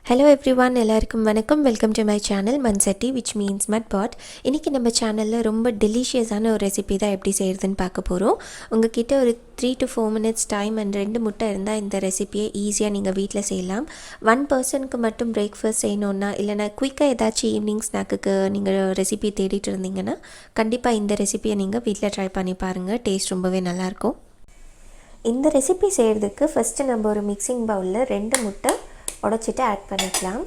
Hello everyone, எல்லாருக்கும் வணக்கம். Welcome to my channel Manchatti which means mud pot. இன்றைக்கி நம்ம சேனலில் ரொம்ப டெலிஷியஸான ஒரு ரெசிபி தான் எப்படி செய்கிறதுன்னு பார்க்க போகிறோம். உங்ககிட்ட ஒரு 3 to 4 minutes டைம் அண்ட் 2 முட்டை இருந்தால் இந்த ரெசிபியை ஈஸியாக நீங்கள் வீட்டில் செய்யலாம். 1 பர்சனுக்கு மட்டும் பிரேக்ஃபாஸ்ட் செய்யணுன்னா இல்லைனா குயிக்காக ஏதாச்சும் ஈவினிங் ஸ்நாக்குக்கு நீங்கள் ரெசிபி தேடிட்டு இருந்தீங்கன்னா கண்டிப்பாக இந்த ரெசிபியை நீங்கள் வீட்டில் ட்ரை பண்ணி பாருங்கள். டேஸ்ட் ரொம்பவே நல்லாயிருக்கும். இந்த ரெசிபி செய்கிறதுக்கு ஃபஸ்ட்டு நம்ம ஒரு மிக்சிங் பவுலில் 2 முட்டை உடைச்சிட்டு ஆட் பண்ணிக்கலாம்.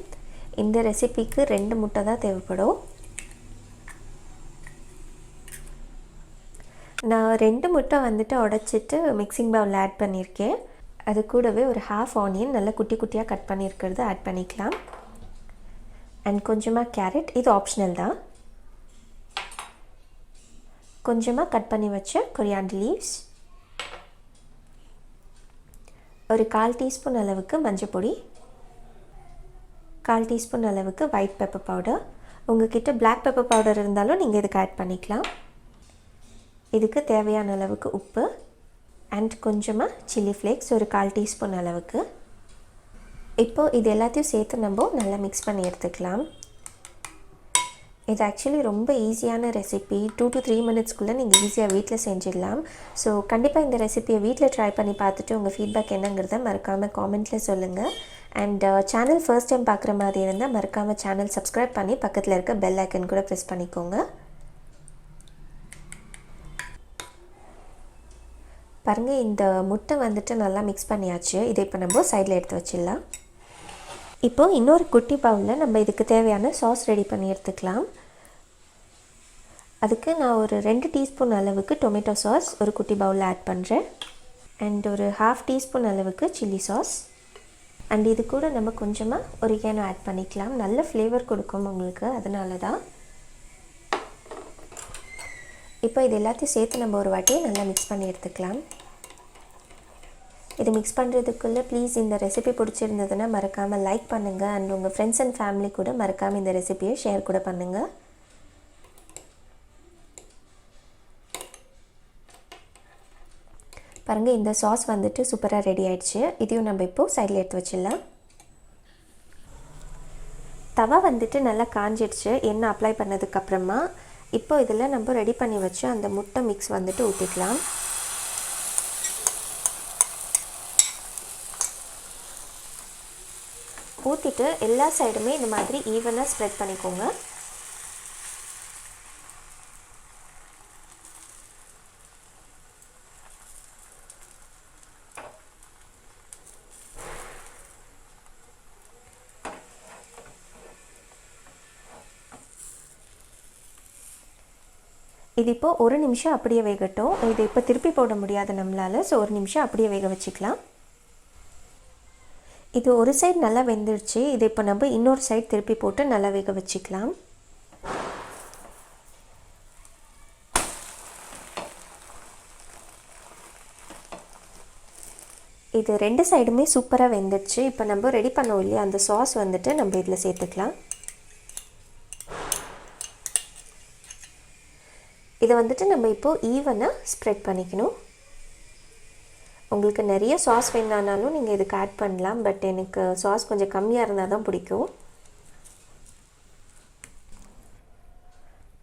இந்த ரெசிபிக்கு 2 முட்டை தான் தேவைப்படும். நான் 2 முட்டை உடைச்சிட்டு மிக்சிங் பவுலில் ஆட் பண்ணியிருக்கேன். அது கூடவே ஒரு ஹாஃப் ஆனியன் நல்லா குட்டி குட்டியாக கட் பண்ணியிருக்கிறது ஆட் பண்ணிக்கலாம். அண்ட் கொஞ்சமாக கேரட், இது ஆப்ஷனல் தான். கொஞ்சமாக கட் பண்ணி வச்ச கொரியாண்டர் லீவ்ஸ், ஒரு 1/4 டீஸ்பூன் அளவுக்கு மஞ்சள் பொடி, 1/4 டீஸ்பூன் அளவுக்கு ஒயிட் பெப்பர் பவுடர். உங்கள்கிட்ட பிளாக் பெப்பர் பவுடர் இருந்தாலும் நீங்கள் இதுக்கு ஆட் பண்ணிக்கலாம். இதுக்கு தேவையான அளவுக்கு உப்பு அண்ட் கொஞ்சமாக சில்லி ஃப்ளேக்ஸ், ஒரு 1/4 டீஸ்பூன் அளவுக்கு. இப்போது இது எல்லாத்தையும் சேர்த்து நம்ம நல்லா மிக்ஸ் பண்ணி எடுத்துக்கலாம். இது ஆக்சுவலி ரொம்ப ஈஸியான ரெசிபி. 2 to 3 மினிட்ஸ்க்குள்ளே நீங்கள் ஈஸியாக வீட்டில் செஞ்சிடலாம். ஸோ கண்டிப்பாக இந்த ரெசிபியை வீட்டில் ட்ரை பண்ணி பார்த்துட்டு உங்கள் ஃபீட்பேக் என்னங்கிறத மறக்காமல் காமெண்ட்டில் சொல்லுங்கள். அண்ட் சேனல் ஃபர்ஸ்ட் டைம் பார்க்குற மாதிரி இருந்தால் மறக்காமல் சேனல் சப்ஸ்கிரைப் பண்ணி பக்கத்தில் இருக்க பெல் ஐக்கன் கூட ப்ரெஸ் பண்ணிக்கோங்க. பாருங்கள், இந்த முட்டை நல்லா மிக்ஸ் பண்ணியாச்சு. இதை இப்போ நம்ம சைடில் எடுத்து வச்சிடலாம். இப்போது இன்னொரு குட்டி பவுலில் நம்ம இதுக்கு தேவையான சாஸ் ரெடி பண்ணி எடுத்துக்கலாம். அதுக்கு நான் ஒரு 2 டீஸ்பூன் அளவுக்கு டொமேட்டோ சாஸ் ஒரு குட்டி பவுலில் ஆட் பண்ணுறேன். அண்ட் ஒரு ஹாஃப் டீஸ்பூன் அளவுக்கு சில்லி சாஸ். அண்ட் இது கூட நம்ம கொஞ்சமாக ஒரிகானோ ஆட் பண்ணிக்கலாம். நல்ல ஃப்ளேவர் கொடுக்கும் உங்களுக்கு, அதனால தான். இப்போ இது எல்லாத்தையும் சேர்த்து நம்ம ஒரு வாட்டி நல்லா மிக்ஸ் பண்ணி எடுத்துக்கலாம். இது மிக்ஸ் பண்ணுறதுக்குள்ளே ப்ளீஸ் இந்த ரெசிபி பிடிச்சிருந்ததுன்னா மறக்காமல் லைக் பண்ணுங்கள். அண்ட் உங்கள் ஃப்ரெண்ட்ஸ் அண்ட் ஃபேமிலி கூட மறக்காமல் இந்த ரெசிபியை ஷேர் கூட பண்ணுங்கள். பாருங்கள், இந்த சாஸ் சூப்பராக ரெடி ஆகிடுச்சு. இதையும் நம்ம இப்போது சைடில் எடுத்து வச்சிடலாம். தவா நல்லா காஞ்சிடுச்சு எண்ணெய் அப்ளை பண்ணதுக்கப்புறமா. இப்போ இதில் நம்ம ரெடி பண்ணி வச்சு அந்த முட்டை மிக்ஸ் ஊற்றிக்கலாம். ஊற்றிட்டு எல்லா சைடுமே இந்த மாதிரி ஈவனாக ஸ்ப்ரெட் பண்ணிக்கோங்க. இது இப்போது 1 நிமிஷம் அப்படியே வேகட்டும். இது இப்போ திருப்பி போட முடியாது நம்மளால். ஸோ 1 நிமிஷம் அப்படியே வேக வச்சுக்கலாம். இது ஒரு சைடு நல்லா வெந்துடுச்சு. இது இப்போ நம்ம இன்னொரு சைடு திருப்பி போட்டு நல்லா வேக வச்சுக்கலாம். இது 2 சைடுமே சூப்பராக வெந்துடுச்சு. இப்போ நம்ம ரெடி பண்ணோம் இல்லையா, அந்த சாஸ் நம்ம இதில் சேர்த்துக்கலாம். இதை நம்ம இப்போது ஈவனாக ஸ்ப்ரெட் பண்ணிக்கணும். உங்களுக்கு நிறைய சாஸ் வேணானாலும் நீங்கள் இதுக்கு ஆட் பண்ணலாம். பட் எனக்கு சாஸ் கொஞ்சம் கம்மியாக இருந்தால் தான் பிடிக்கும்.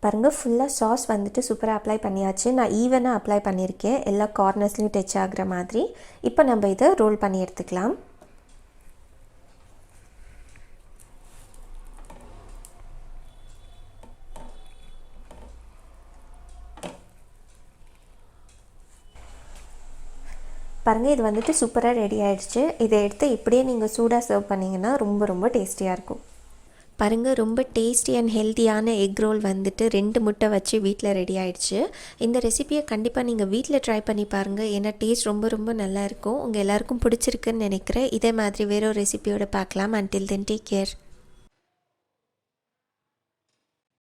பாருங்கள், ஃபுல்லாக சாஸ் சூப்பராக அப்ளை பண்ணியாச்சு. நான் ஈவனாக அப்ளை பண்ணியிருக்கேன், எல்லா கார்னர்ஸ்லையும் டச் ஆகிற மாதிரி. இப்போ நம்ம இதை ரோல் பண்ணி எடுத்துக்கலாம். பாருங்கள், இது சூப்பராக ரெடி ஆகிடுச்சு. இதை எடுத்து இப்படியே நீங்கள் சூடாக சர்வ் பண்ணிங்கன்னா ரொம்ப ரொம்ப டேஸ்டியாக இருக்கும். பாருங்கள், ரொம்ப டேஸ்டி அண்ட் ஹெல்த்தியான எக் ரோல் 2 முட்டை வச்சு வீட்டில் ரெடி ஆகிடுச்சு. இந்த ரெசிபியை கண்டிப்பாக நீங்கள் வீட்டில் ட்ரை பண்ணி பாருங்கள். ஏன்னா டேஸ்ட் ரொம்ப ரொம்ப நல்லாயிருக்கும். உங்கள் எல்லாருக்கும் பிடிச்சிருக்குன்னு நினைக்கிறேன். இதே மாதிரி வேற ஒரு ரெசிபியோட பார்க்கலாம். until then take care.